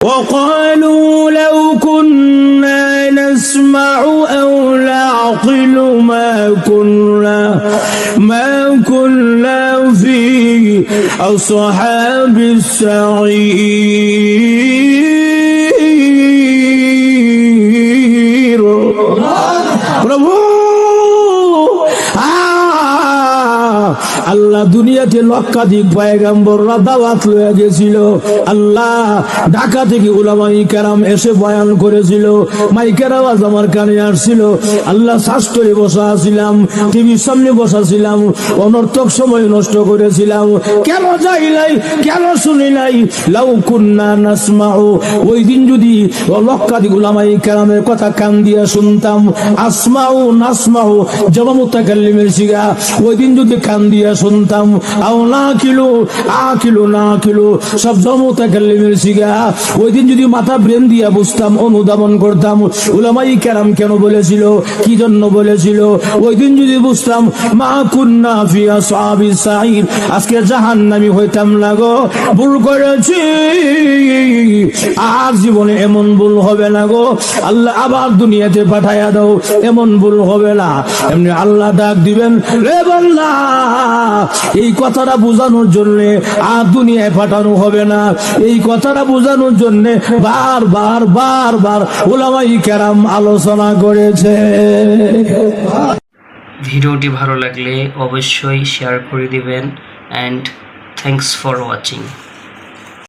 وقالوا لو كنا نسمع أو نعقل ما كنا في أصحاب السعير প্রভু আল্লাহ দুনিয়াতে লক্ষাধিক পয়গম্বররা দাওয়াত লয়ে গেছিল। আল্লাহ ঢাকা থেকে উলামায়ে কেরাম এসে বয়ান করেছিল, মাইকের আওয়াজ আমার কানে আসছিল। আল্লাহ শাস্ত্রে বসা ছিলাম, টিভির সামনে বসা ছিলাম, অনর্থক সময় নষ্ট করেছিলাম। কেন যাই নাই, কেন শুনি নাই? লাউ কুন্না নাসমাউ, ওই দিন যদি লক্ষাধিক উলামায়ে কেরামের কথা কান দিয়া শুনতাম, আসমাউ নাসমাউ যেমন মুতাকাল্লিমের সিগা, ওই দিন যদি কান দিয়া শুনতাম, আও না কিলো না কিলো সব মুতাকাল্লিমের সিগা, ওই দিন যদি মাথা ব্রেন দিয়া বুঝতাম, অনুধাবন করতাম উলামায়ে কেরাম কেন বলেছিল, কি জন্য বলেছিল, ওই দিন যদি বুঝতাম, মা কুন্না ফি আসহাবিস সাইর, আজকে জাহান্নামী হইতাম না গো। ভুল করেছি, আর জীবনে এমন ভুল হবে না গো। আল্লাহ আবার দুনিয়াতে পাঠাইয়া দাও, এমন ভুল হবে না। এমনি আল্লাহ ডাক দিবেন, রে বান্দা, এই কথাটা বোঝানোর জন্য আর দুনিয়ায় পাঠানো হবে না। এই কথাটা বোঝানোর জন্য বার উলামায়ে কেরাম আলোচনা করেছে। ভিডিওটি ভালো লাগলে অবশ্যই শেয়ার করে দিবেন, অ্যান্ড থ্যাঙ্কস ফর ওয়াচিং।